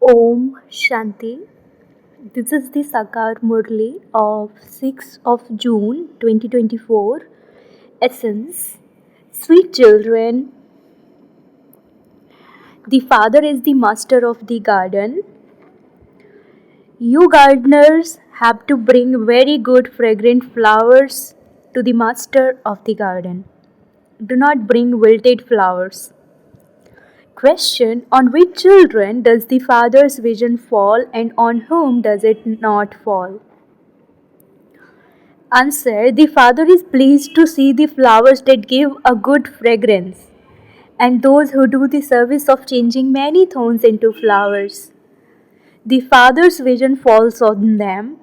Om Shanti. This is the Sakar Murli of 6th of June 2024. Essence. Sweet children, the father is the master of the garden. You gardeners have to bring very good fragrant flowers to the master of the garden. Do not bring wilted flowers. Question: on which children does the father's vision fall and on whom does it not fall? Answer: the father is pleased to see the flowers that give a good fragrance and those who do the service of changing many thorns into flowers. The father's vision falls on them.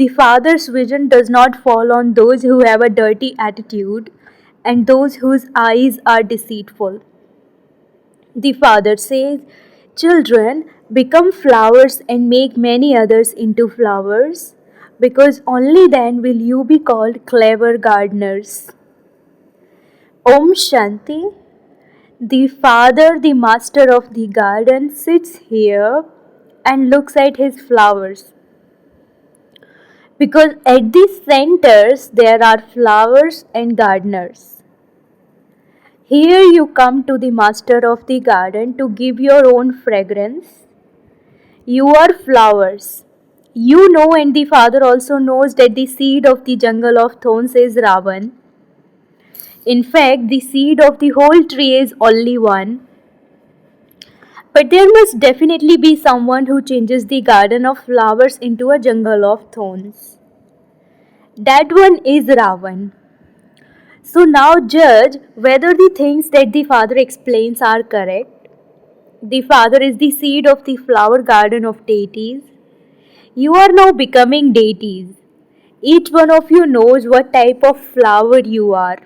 The father's vision does not fall on those who have a dirty attitude and those whose eyes are deceitful. The father says, children, become flowers and make many others into flowers, because only then will you be called clever gardeners. Om Shanti. The father, the master of the garden, sits here and looks at his flowers. Because at the centers there are flowers and gardeners. Here you come to the master of the garden to give your own fragrance. You are flowers. You know, and the father also knows, that the seed of the jungle of thorns is Ravan. In fact, the seed of the whole tree is only one. But there must definitely be someone who changes the garden of flowers into a jungle of thorns. That one is Ravan. So now judge whether the things that the father explains are correct. The father is the seed of the flower garden of deities. You are now becoming deities. Each one of you knows what type of flower you are.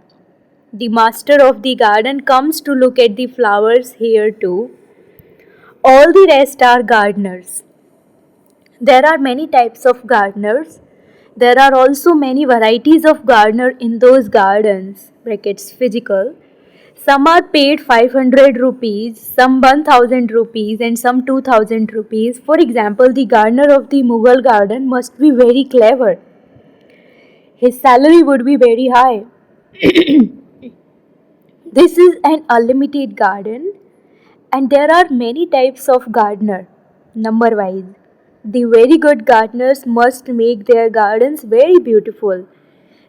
The master of the garden comes to look at the flowers here too. All the rest are gardeners. There are many types of gardeners. There are also many varieties of gardener in those gardens, brackets physical. Some are paid 500 rupees, some 1000 rupees and some 2000 rupees. For example, the gardener of the Mughal garden must be very clever. His salary would be very high. This is an unlimited garden and there are many types of gardener, number wise. The very good gardeners must make their gardens very beautiful.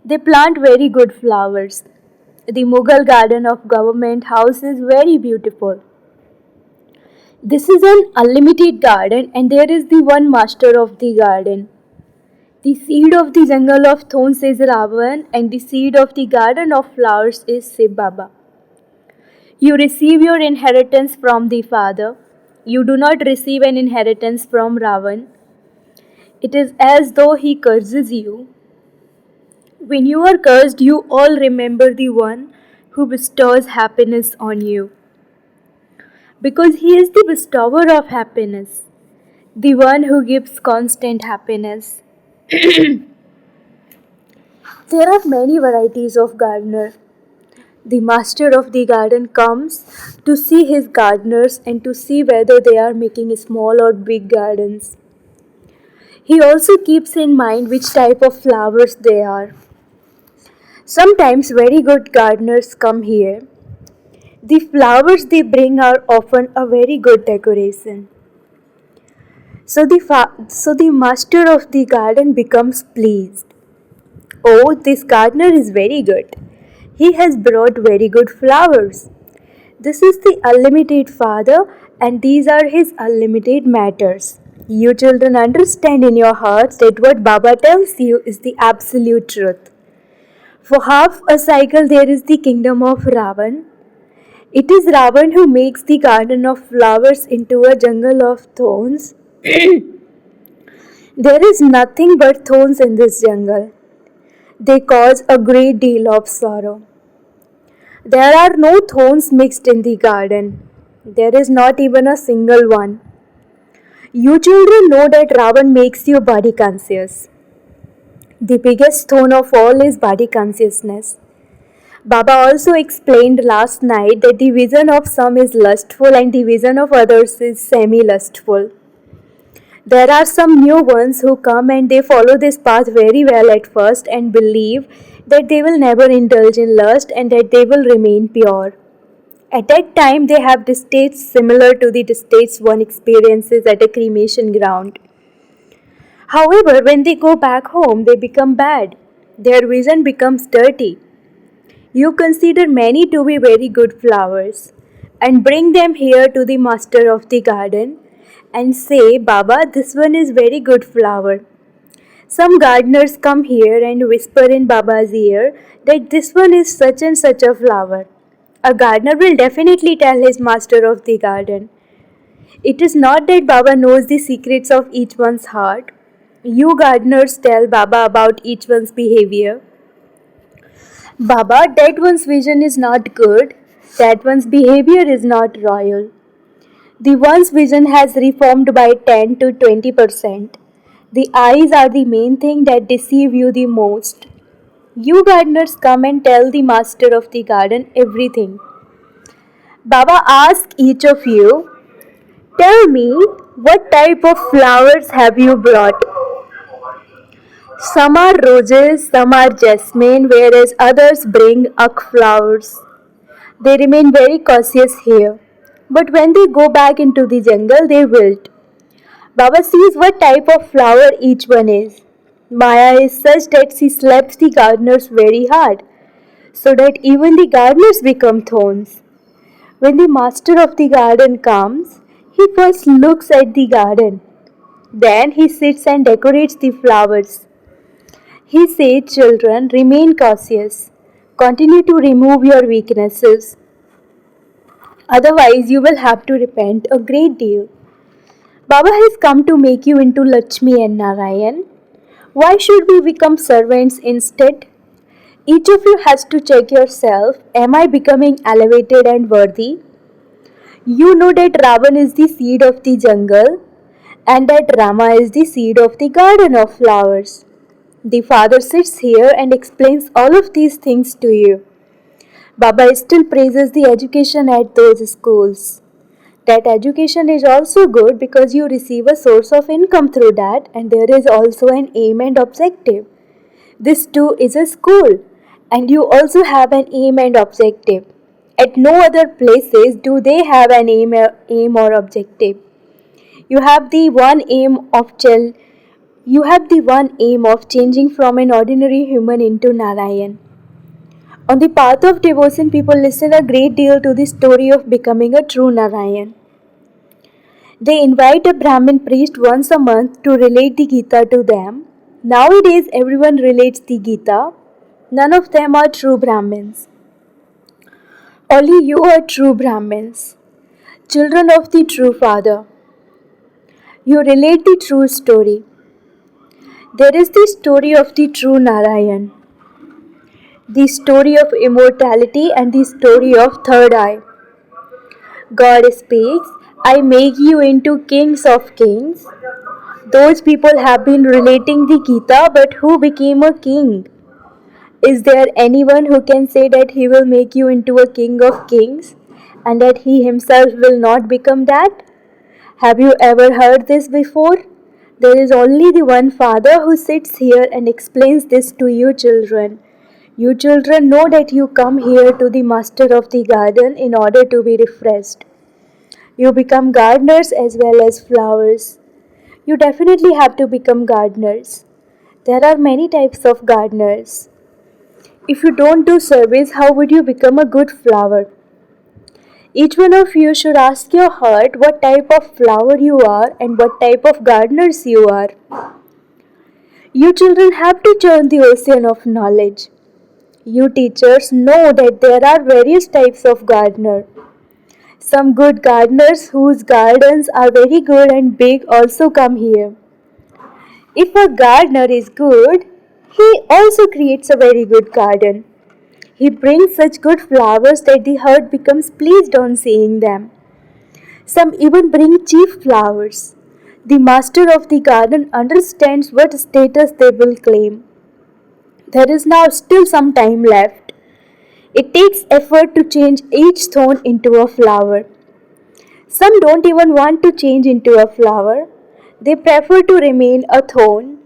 They plant very good flowers. The Mughal garden of government house is very beautiful. This is an unlimited garden and there is the one master of the garden. The seed of the jungle of thorns is Ravan and the seed of the garden of flowers is Shiv Baba. You receive your inheritance from the father. You do not receive an inheritance from Ravan. It is as though he curses you. When you are cursed, you all remember the one who bestows happiness on you. Because he is the bestower of happiness, the one who gives constant happiness. There are many varieties of gardener. The master of the garden comes to see his gardeners and to see whether they are making small or big gardens. He also keeps in mind which type of flowers they are. Sometimes very good gardeners come here. The flowers they bring are often a very good decoration. So the master of the garden becomes pleased. Oh, this gardener is very good. He has brought very good flowers. This is the unlimited father and these are his unlimited matters. You children understand in your hearts that what Baba tells you is the absolute truth. For half a cycle there is the kingdom of Ravan. It is Ravan who makes the garden of flowers into a jungle of thorns. There is nothing but thorns in this jungle. They cause a great deal of sorrow. There are no thorns mixed in the garden. There is not even a single one. You children know that Ravan makes you body conscious. The biggest thorn of all is body consciousness. Baba also explained last night that the vision of some is lustful and the vision of others is semi-lustful. There are some new ones who come and they follow this path very well at first and believe that they will never indulge in lust and that they will remain pure. At that time, they have distaste similar to the distaste one experiences at a cremation ground. However, when they go back home, they become bad. Their vision becomes dirty. You consider many to be very good flowers and bring them here to the master of the garden and say, Baba, this one is very good flower. Some gardeners come here and whisper in Baba's ear that this one is such and such a flower. A gardener will definitely tell his master of the garden. It is not that Baba knows the secrets of each one's heart. You gardeners tell Baba about each one's behavior. Baba, that one's vision is not good. That one's behavior is not royal. The one's vision has reformed by 10 to 20%. The eyes are the main thing that deceive you the most. You gardeners come and tell the master of the garden everything. Baba asks each of you, tell me what type of flowers have you brought? Some are roses, some are jasmine, whereas others bring uk flowers. They remain very cautious here. But when they go back into the jungle, they wilt. Baba sees what type of flower each one is. Maya is such that she slaps the gardeners very hard, so that even the gardeners become thorns. When the master of the garden comes, he first looks at the garden. Then he sits and decorates the flowers. He says, children, remain cautious. Continue to remove your weaknesses. Otherwise, you will have to repent a great deal. Baba has come to make you into Lakshmi and Narayan. Why should we become servants instead? Each of you has to check yourself. Am I becoming elevated and worthy? You know that Ravan is the seed of the jungle and that Rama is the seed of the garden of flowers. The father sits here and explains all of these things to you. Baba still praises the education at those schools. That education is also good because you receive a source of income through that and there is also an aim and objective. This too is a school and you also have an aim and objective. At no other places do they have an aim or objective. You have the one aim of changing from an ordinary human into Narayan. On the path of devotion, people listen a great deal to the story of becoming a true Narayan. They invite a Brahmin priest once a month to relate the Gita to them. Nowadays, everyone relates the Gita. None of them are true Brahmins. Only you are true Brahmins, children of the true Father. You relate the true story. There is the story of the true Narayan, the story of immortality and the story of third eye. God speaks, I make you into kings of kings. Those people have been relating the Gita, but who became a king? Is there anyone who can say that he will make you into a king of kings and that he himself will not become that? Have you ever heard this before? There is only the one Father who sits here and explains this to you children. You children know that you come here to the master of the garden in order to be refreshed. You become gardeners as well as flowers. You definitely have to become gardeners. There are many types of gardeners. If you don't do service, how would you become a good flower? Each one of you should ask your heart what type of flower you are and what type of gardeners you are. You children have to churn the ocean of knowledge. You teachers know that there are various types of gardener. Some good gardeners whose gardens are very good and big also come here. If a gardener is good, he also creates a very good garden. He brings such good flowers that the heart becomes pleased on seeing them. Some even bring cheap flowers. The master of the garden understands what status they will claim. There is now still some time left. It takes effort to change each thorn into a flower. Some don't even want to change into a flower. They prefer to remain a thorn.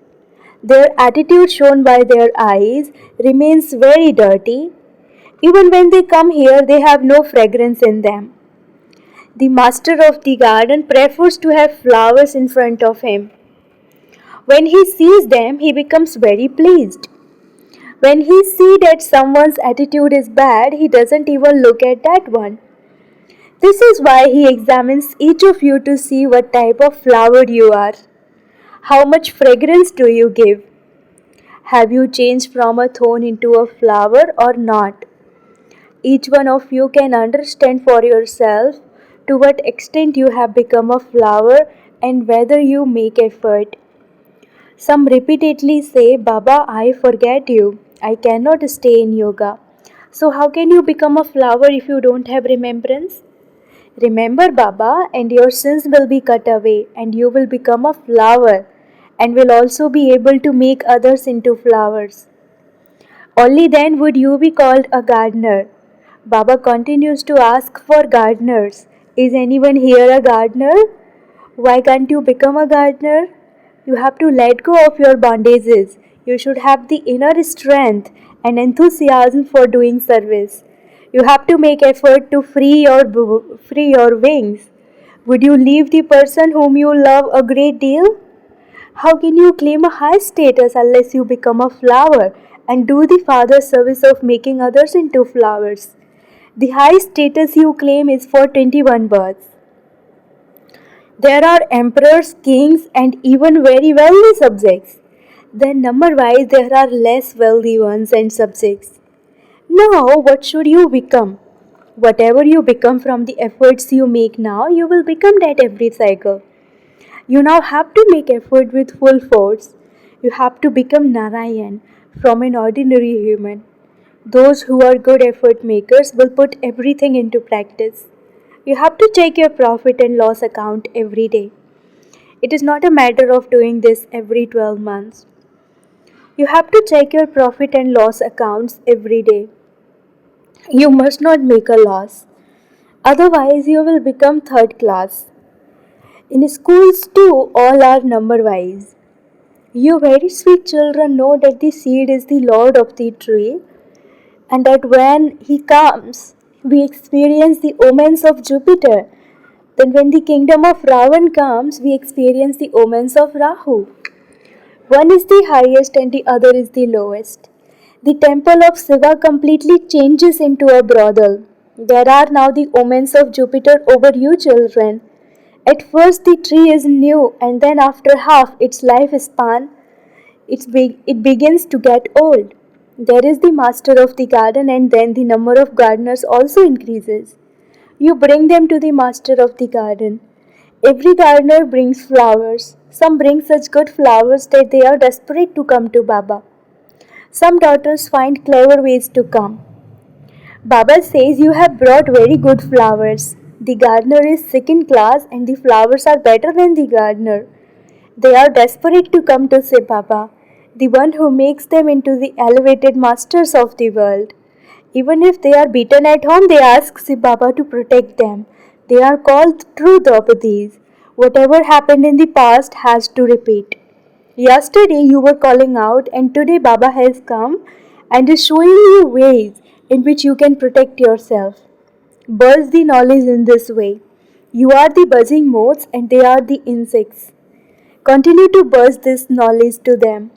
Their attitude shown by their eyes remains very dirty. Even when they come here, they have no fragrance in them. The master of the garden prefers to have flowers in front of him. When he sees them, he becomes very pleased. When he sees that someone's attitude is bad, he doesn't even look at that one. This is why he examines each of you to see what type of flower you are. How much fragrance do you give? Have you changed from a thorn into a flower or not? Each one of you can understand for yourself to what extent you have become a flower and whether you make effort. Some repeatedly say, Baba, I forget you. I cannot stay in yoga. So, how can you become a flower if you don't have remembrance? Remember Baba, and your sins will be cut away, and you will become a flower, and will also be able to make others into flowers. Only then would you be called a gardener. Baba continues to ask for gardeners. Is anyone here a gardener? Why can't you become a gardener? You have to let go of your bondages. You should have the inner strength and enthusiasm for doing service. You have to make effort to free your wings. Would you leave the person whom you love a great deal? How can you claim a high status unless you become a flower and do the Father's service of making others into flowers? The high status you claim is for 21 births. There are emperors, kings, and even very wealthy subjects. Then, number wise, there are less wealthy ones and subjects. Now, what should you become? Whatever you become from the efforts you make now, you will become that every cycle. You now have to make effort with full force. You have to become Narayan from an ordinary human. Those who are good effort makers will put everything into practice. You have to check your profit and loss account every day. It is not a matter of doing this every 12 months. You have to check your profit and loss accounts every day. You must not make a loss. Otherwise, you will become third class. In schools, too, all are number wise. You very sweet children know that the seed is the lord of the tree, and that when he comes, we experience the omens of Jupiter. Then, when the kingdom of Ravan comes, we experience the omens of Rahu. One is the highest and the other is the lowest. The temple of Shiva completely changes into a brothel. There are now the omens of Jupiter over you, children. At first, the tree is new, and then, after half its lifespan, it begins to get old. There is the master of the garden, and then the number of gardeners also increases. You bring them to the master of the garden. Every gardener brings flowers. Some bring such good flowers that they are desperate to come to Baba. Some daughters find clever ways to come. Baba says you have brought very good flowers. The gardener is second class and the flowers are better than the gardener. They are desperate to come to see Baba, the one who makes them into the elevated masters of the world. Even if they are beaten at home, they ask Shiv Baba to protect them. They are called true Draupadis. Whatever happened in the past has to repeat. Yesterday you were calling out, and today Baba has come and is showing you ways in which you can protect yourself. Buzz the knowledge in this way. You are the buzzing moths and they are the insects. Continue to buzz this knowledge to them.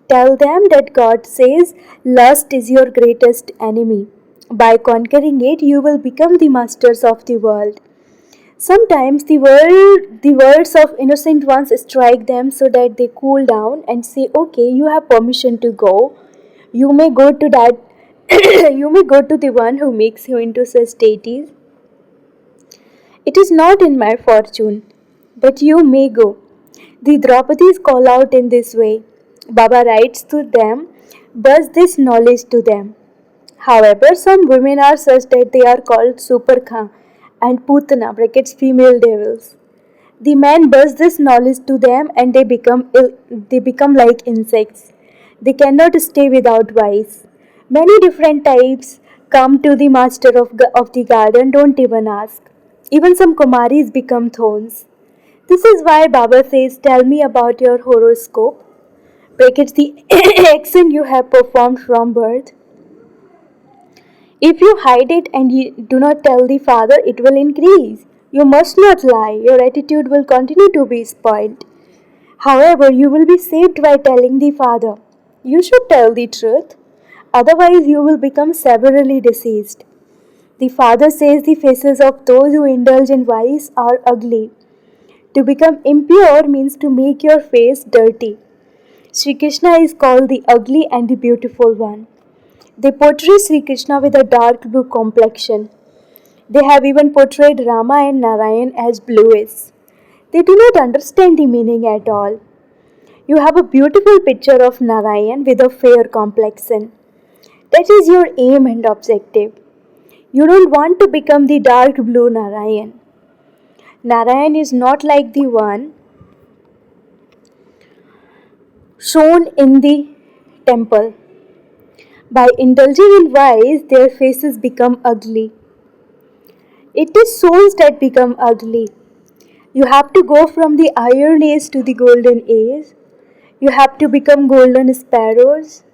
Tell them that God says lust is your greatest enemy. By conquering it, you will become the masters of the world. Sometimes the words of innocent ones strike them so that they cool down and say, "Okay, you have permission to go. You may go to that. You may go to the one who makes you into such deities. It is not in my fortune, but you may go." The Draupadis call out in this way. Baba writes to them, "Buzz this knowledge to them." However, some women are such that they are called Superkha and Putana brackets female devils. The men buzz this knowledge to them and they become like insects. They cannot stay without wives. Many different types come to the master of the garden, don't even ask. Even some Kumaris become thorns. This is why Baba says, tell me about your horoscope. Brackets the action you have performed from birth. If you hide it and you do not tell the father, it will increase. You must not lie. Your attitude will continue to be spoiled. However, you will be saved by telling the father. You should tell the truth. Otherwise, you will become severely diseased. The father says the faces of those who indulge in vice are ugly. To become impure means to make your face dirty. Sri Krishna is called the ugly and the beautiful one. They portray Sri Krishna with a dark blue complexion. They have even portrayed Rama and Narayan as bluish. They do not understand the meaning at all. You have a beautiful picture of Narayan with a fair complexion. That is your aim and objective. You don't want to become the dark blue Narayan. Narayan is not like the one shown in the temple. By indulging in vice, their faces become ugly. It is souls that become ugly. You have to go from the iron age to the golden age. You have to become golden sparrows.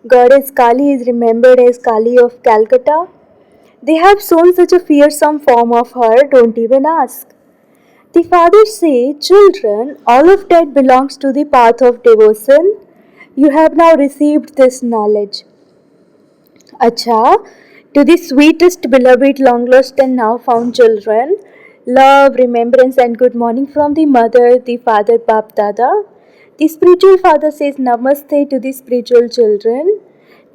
Goddess Kali is remembered as Kali of Calcutta. They have shown such a fearsome form of her, don't even ask. The fathers say, children, all of that belongs to the path of devotion. You have now received this knowledge. Acha, to the sweetest, beloved, long lost, and now found children, love, remembrance, and good morning from the mother, the father, Bap Dada. The spiritual father says Namaste to the spiritual children,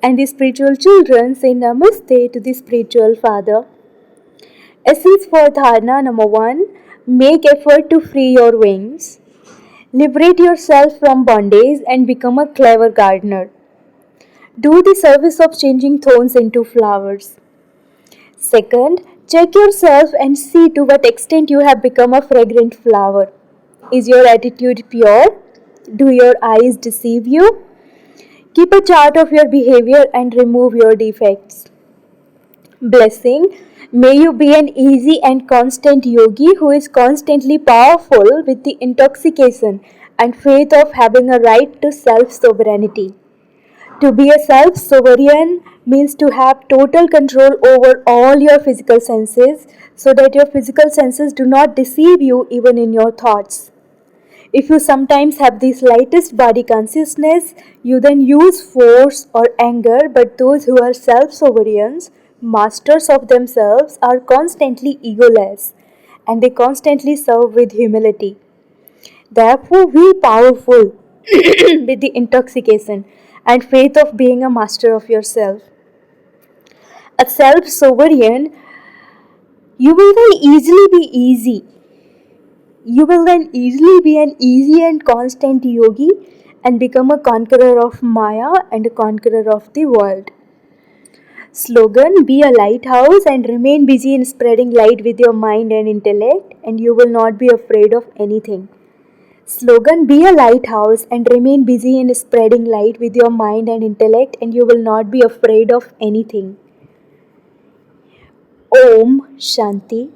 and the spiritual children say Namaste to the spiritual father. Essence for Dharna number 1, make effort to free your wings. Liberate yourself from bondage and become a clever gardener. Do the service of changing thorns into flowers. Second, check yourself and see to what extent you have become a fragrant flower. Is your attitude pure? Do your eyes deceive you? Keep a chart of your behavior and remove your defects. Blessing. May you be an easy and constant yogi who is constantly powerful with the intoxication and faith of having a right to self sovereignty. To be a self sovereign means to have total control over all your physical senses so that your physical senses do not deceive you even in your thoughts. If you sometimes have the slightest body consciousness, you then use force or anger, but those who are self sovereigns, masters of themselves, are constantly egoless and they constantly serve with humility. Therefore, be powerful with the intoxication and faith of being a master of yourself. A self sovereign, you will then easily be easy. You will then easily be an easy and constant yogi and become a conqueror of Maya and a conqueror of the world. Slogan. Be a lighthouse and remain busy in spreading light with your mind and intellect, and you will not be afraid of anything. Slogan. Be a lighthouse and remain busy in spreading light with your mind and intellect, and you will not be afraid of anything. Om Shanti.